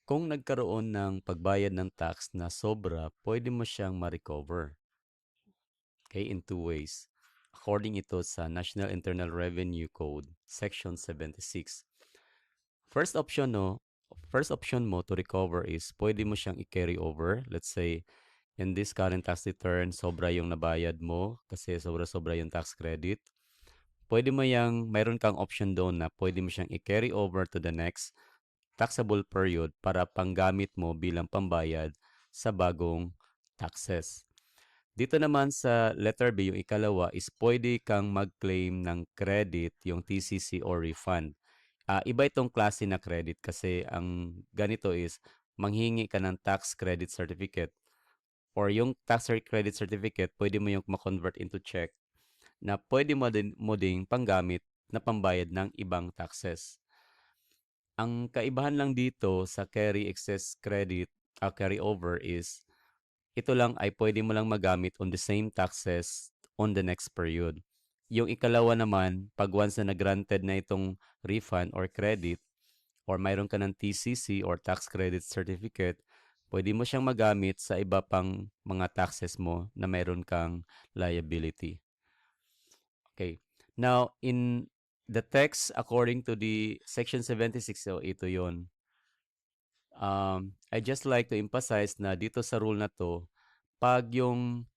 Kung nagkaroon ng pagbayad ng tax na sobra, pwede mo siyang ma-recover. Okay, in two ways. According ito sa National Internal Revenue Code, Section 76. First option, no, first option mo to recover is pwede mo siyang i-carry over. Let's say, in this current tax return, sobra yung nabayad mo kasi sobra-sobra yung tax credit. Pwede mo yang, mayroon kang option doon na pwede mo siyang i-carry over to the next taxable period para panggamit mo bilang pambayad sa bagong taxes. Dito naman sa letter B, yung ikalawa is pwede kang mag-claim ng credit, yung TCC or refund. Iba itong klase na credit kasi ang ganito is manghingi ka ng tax credit certificate or yung tax credit certificate, pwede mo yung ma-convert into check na pwede mo ding panggamit na pambayad ng ibang taxes. Ang kaibahan lang dito sa carry excess credit, carry over is ito lang ay pwede mo lang magamit on the same taxes on the next period. Yung ikalawa naman, pag once na granted na itong refund or credit or mayroon ka ng TCC or tax credit certificate, pwede mo siyang magamit sa iba pang mga taxes mo na mayroon kang liability. Okay. Now, in the text, according to the Section 76, so ito yon. I just like to emphasize na dito sa rule na to, pag yung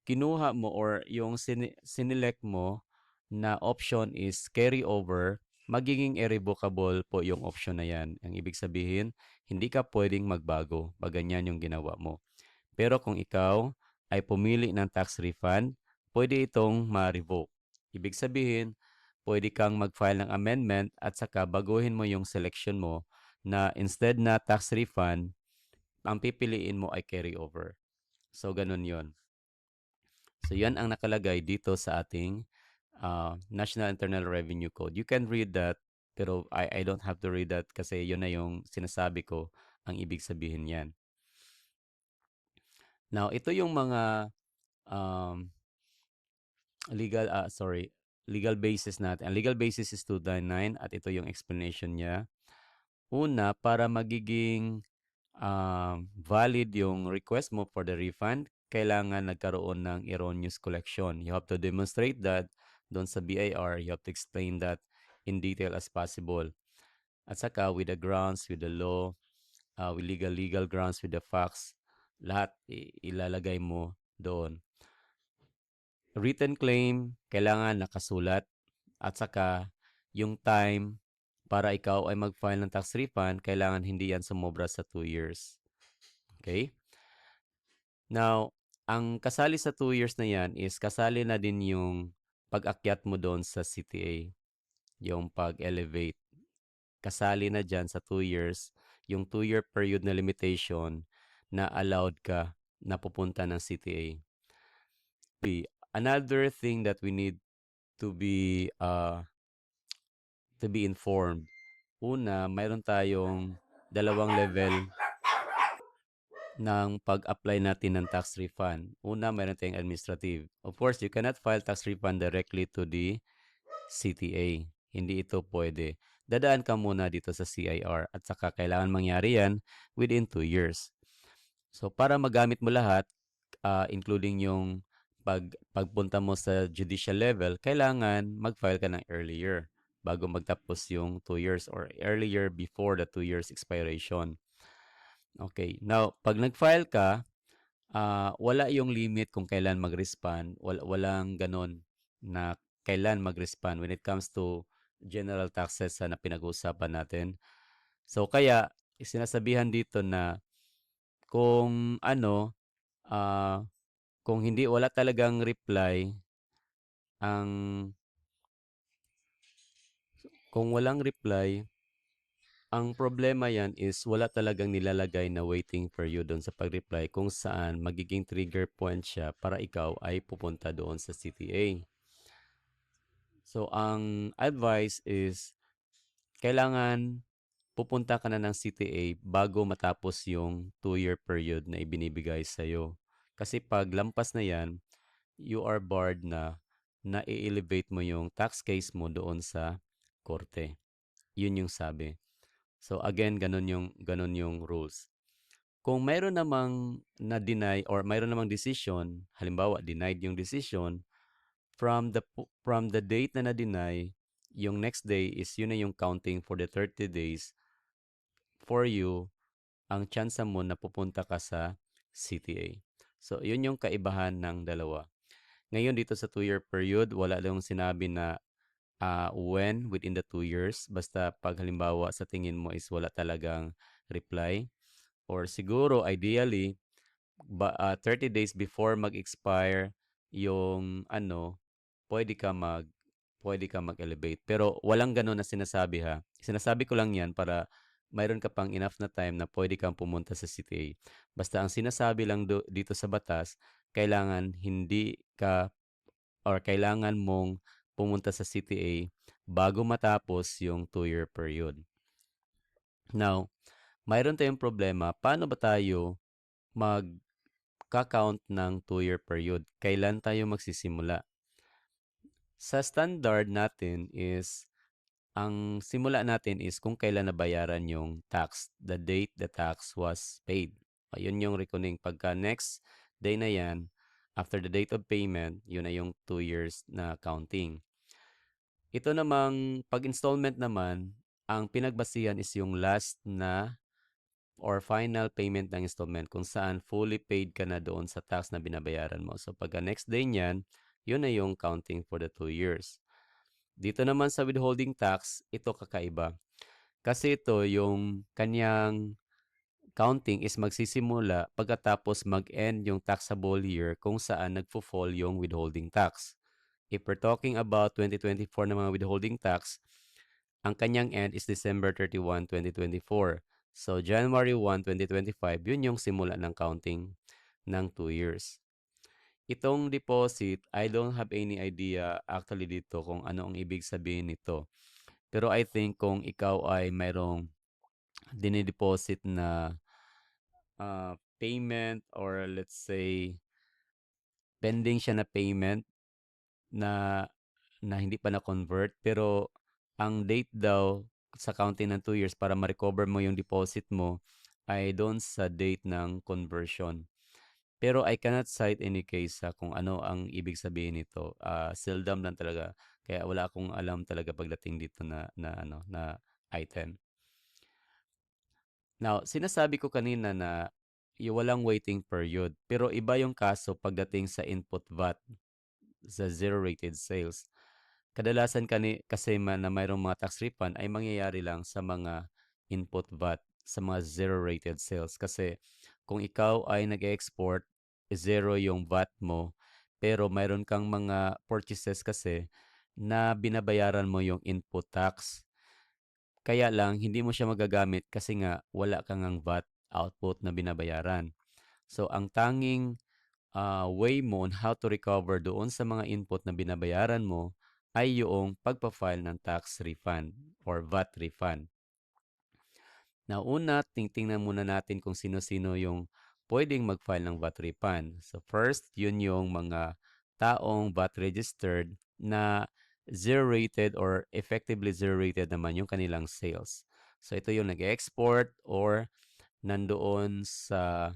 kinuha mo or yung sinelect mo na option is carry over, magiging irrevocable po yung option na yan. Ang ibig sabihin, hindi ka pwedeng magbago pag ganyan yung ginawa mo. Pero kung ikaw ay pumili ng tax refund, pwede itong ma-revoke. Ibig sabihin, pwede kang mag-file ng amendment at saka baguhin mo yung selection mo na instead na tax refund, ang pipiliin mo ay carry over. So, ganun yon. So, yan ang nakalagay dito sa ating National Internal Revenue Code. You can read that, pero I don't have to read that kasi yun na yung sinasabi ko ang ibig sabihin yan. Now, ito yung mga um, legal basis natin. Ang legal basis is 299 at ito yung explanation niya. Una, para magiging valid yung request mo for the refund, kailangan nagkaroon ng erroneous collection. You have to demonstrate that doon sa BIR. You have to explain that in detail as possible. At saka with the grounds, with the law, with legal grounds, with the facts, lahat ilalagay mo doon. Written claim, kailangan nakasulat at saka yung time para ikaw ay mag-file ng tax refund, kailangan hindi yan sumobra sa 2 years. Okay? Now, ang kasali sa 2 years na yan is kasali na din yung pag-akyat mo doon sa CTA, yung pag-elevate. Kasali na dyan sa 2 years, yung 2-year period na limitation na allowed ka na pupunta ng CTA. Another thing that we need to be informed. Una, mayroon tayong dalawang level ng pag-apply natin ng tax refund. Una, mayroon tayong administrative. Of course, you cannot file tax refund directly to the CTA. Hindi ito pwede. Dadaan ka muna dito sa CIR at saka kailangan mangyari yan within 2 years. So, para magamit mo lahat, including yung pagpunta mo sa judicial level, kailangan mag-file ka ng earlier bago magtapos yung 2 years or earlier before the 2 years expiration. Okay. Now, pag nag-file ka, wala yung limit kung kailan mag-respond. Walang ganon na kailan mag-respond when it comes to general taxes na pinag-uusapan natin. So, kaya, sinasabihan dito na kung ano, kung hindi, wala talagang reply, kung walang reply, ang problema yan is wala talagang nilalagay na waiting period doon sa pag-reply kung saan magiging trigger point siya para ikaw ay pupunta doon sa CTA. So, ang advice is kailangan pupunta ka na ng CTA bago matapos yung 2-year period na ibinibigay sa'yo. Kasi pag lampas na yan, you are barred na i-elevate mo yung tax case mo doon sa korte. Yun yung sabi. So again, ganun yung rules. Kung mayroon namang na-deny or mayroon namang decision, halimbawa denied yung decision, from the date na na-deny, yung next day is yun na yung counting for the 30 days for you, ang tsansa mo na pupunta ka sa CTA. So, yun yung kaibahan ng dalawa. Ngayon dito sa 2-year period, wala lang sinabi na when within the 2 years. Basta pag halimbawa sa tingin mo is wala talagang reply. Or siguro, ideally, 30 days before mag-expire yung ano, pwede ka mag pwede ka mag-elevate. Pero walang gano'n na sinasabi ha. Sinasabi ko lang 'yan para mayroon ka pang enough na time na pwede kang pumunta sa CTA. Basta ang sinasabi lang dito sa batas, kailangan hindi ka or kailangan mong pumunta sa CTA bago matapos yung 2-year period. Now, mayroon tayong problema, paano ba tayo mag-count ng 2-year period? Kailan tayo magsisimula? Sa standard natin is ang simula natin is kung kailan nabayaran yung tax, the date the tax was paid. Ayun yung reckoning. Pagka next day na yan, after the date of payment, yun na yung 2 years na counting. Ito namang pag-installment naman, ang pinagbasihan is yung last na or final payment ng installment kung saan fully paid ka na doon sa tax na binabayaran mo. So pagka next day niyan, yun na yung counting for the 2 years. Dito naman sa withholding tax, ito kakaiba. Kasi ito yung kanyang counting is magsisimula pagkatapos mag-end yung taxable year kung saan nagfo-fall yung withholding tax. If we're talking about 2024 na mga withholding tax, ang kanyang end is December 31, 2024. So January 1, 2025, yun yung simula ng counting ng 2 years. Itong deposit, I don't have any idea actually dito kung ano ang ibig sabihin nito. Pero I think kung ikaw ay mayroong dinideposit na payment or let's say pending siya na payment na na hindi pa na-convert pero ang date daw sa counting ng 2 years para ma-recover mo yung deposit mo ay doon sa date ng conversion. Pero I cannot cite any case sa kung ano ang ibig sabihin nito. Seldom lang talaga. Kaya wala akong alam talaga pagdating dito na item. Now, sinasabi ko kanina na walang waiting period. Pero iba yung kaso pagdating sa input VAT sa zero-rated sales. Kadalasan kasi na mayroong mga tax refund ay mangyayari lang sa mga input VAT sa mga zero-rated sales. Kasi kung ikaw ay nag-export, zero yung VAT mo, pero mayroon kang mga purchases kasi na binabayaran mo yung input tax. Kaya lang, hindi mo siya magagamit kasi nga wala kang ang VAT output na binabayaran. So, ang tanging way mo on how to recover doon sa mga input na binabayaran mo ay yung pagpa-file ng tax refund or VAT refund. Now, una, tingnan muna natin kung sino-sino yung pwedeng mag-file ng VAT refund. So, first, yun yung mga taong VAT registered na zero-rated or effectively zero-rated naman yung kanilang sales. So, ito yung nag-export or nandoon sa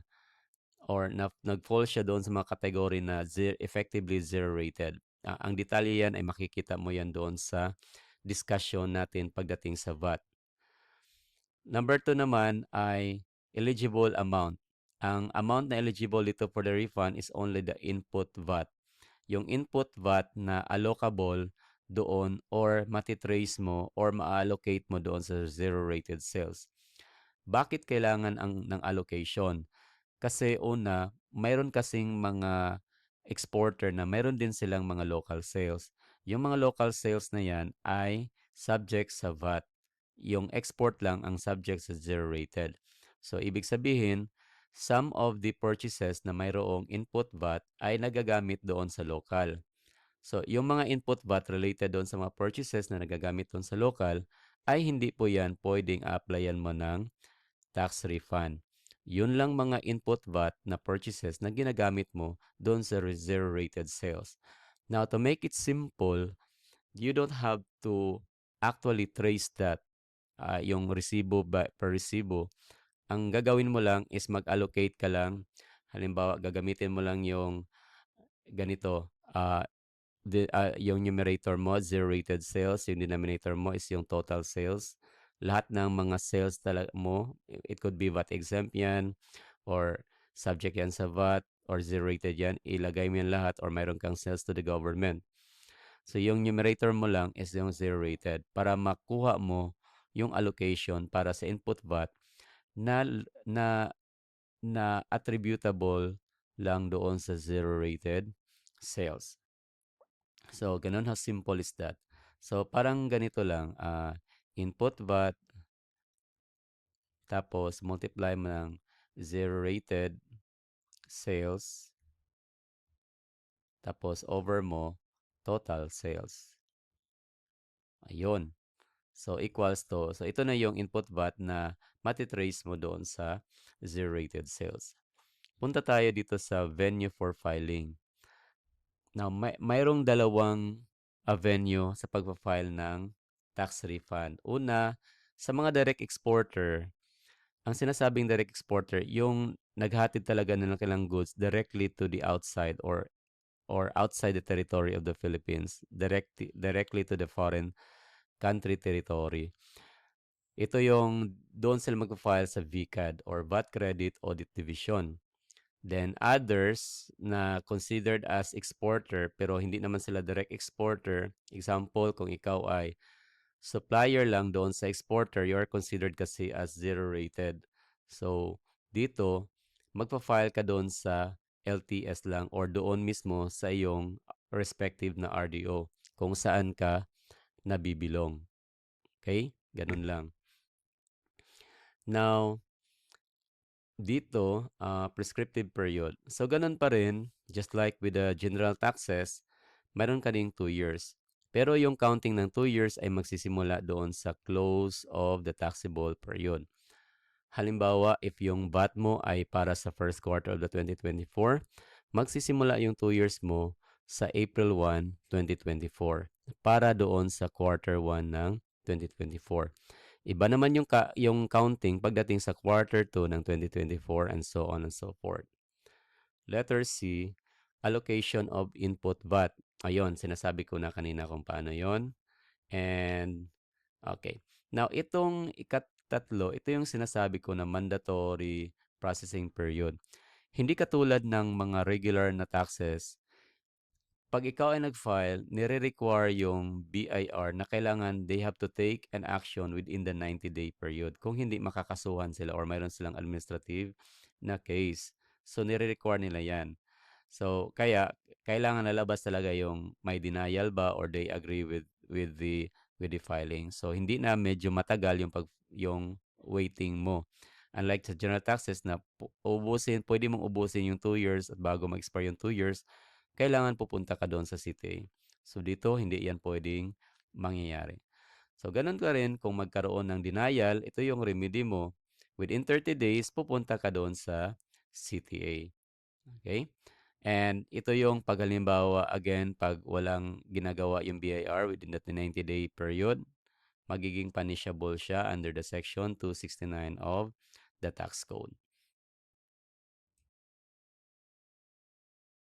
or nag-fall siya doon sa mga category na effectively zero-rated. Ang detalye yan ay makikita mo yan doon sa discussion natin pagdating sa VAT. Number 2 naman ay eligible amount. Ang amount na eligible dito for the refund is only the input VAT. Yung input VAT na allocable doon or matitrace mo or ma-allocate mo doon sa zero-rated sales. Bakit kailangan ng allocation? Kasi una, mayroon kasing mga exporter na mayroon din silang mga local sales. Yung mga local sales na yan ay subject sa VAT. Yung export lang ang subject sa zero-rated. So, ibig sabihin, some of the purchases na mayroong input VAT ay nagagamit doon sa local. So, yung mga input VAT related doon sa mga purchases na nagagamit doon sa local ay hindi po yan pwedeng applyan mo ng tax refund. Yun lang mga input VAT na purchases na ginagamit mo doon sa zero-rated sales. Now, to make it simple, you don't have to actually trace that yung resibo per resibo, ang gagawin mo lang is mag-allocate ka lang. Halimbawa, gagamitin mo lang yung ganito, yung numerator mo, zero-rated sales, yung denominator mo is yung total sales. Lahat ng mga sales mo, it could be VAT exempt yan, or subject yan sa VAT, or zero-rated yan, ilagay mo yan lahat, or mayroon kang sales to the government. So, yung numerator mo lang is yung zero-rated para makuha mo yung allocation para sa input VAT na na na attributable lang doon sa zero-rated sales. So, ganun how simple is that. So, parang ganito lang, input VAT, tapos multiply mo ng zero-rated sales, tapos over mo total sales. Ayun. So, equals to, so ito na yung input VAT na matitrace mo doon sa zero-rated sales. Punta tayo dito sa venue for filing. Now, mayroong dalawang venue sa pagpa-file ng tax refund. Una, sa mga direct exporter, ang sinasabing direct exporter, yung naghatid talaga ng kanilang goods directly to the outside or outside the territory of the Philippines, directly to the foreign country territory. Ito yung doon sila magpa-file sa VCAD or VAT Credit Audit Division. Then others na considered as exporter pero hindi naman sila direct exporter. Example, kung ikaw ay supplier lang doon sa exporter, you are considered kasi as zero-rated. So, dito, magpa-file ka doon sa LTS lang or doon mismo sa iyong respective na RDO kung saan ka nabibilong. Okay? Ganun lang. Now, dito, prescriptive period. So, ganun pa rin, just like with the general taxes, meron ka ding 2 years. Pero yung counting ng 2 years ay magsisimula doon sa close of the taxable period. Halimbawa, if yung VAT mo ay para sa first quarter of the 2024, magsisimula yung 2 years mo sa April 1, 2024 para doon sa quarter 1 ng 2024. Iba naman yung counting pagdating sa quarter 2 ng 2024 and so on and so forth. Letter C, allocation of input VAT. Ayun, sinasabi ko na kanina kung paano yon. And, okay. Now, itong ikatatlo, ito yung sinasabi ko na mandatory processing period. Hindi katulad ng mga regular na taxes, pag ikaw ay nag-file, nire-require yung BIR na kailangan they have to take an action within the 90-day period. Kung hindi, makakasuhan sila or mayroon silang administrative na case. So, nire-require nila yan. So, kaya, kailangan nalabas talaga yung may denial ba or they agree with the filing. So, hindi na medyo matagal yung waiting mo. Unlike sa general taxes na pwede mong ubusin yung 2 years at bago mag-expire yung 2 years, kailangan pupunta ka doon sa CTA. So dito, hindi yan pwedeng mangyayari. So ganun ka rin kung magkaroon ng denial, ito yung remedy mo. Within 30 days, pupunta ka doon sa CTA. Okay? And ito yung paghalimbawa, again, pag walang ginagawa yung BIR within that 90-day period, magiging punishable siya under the section 269 of the tax code.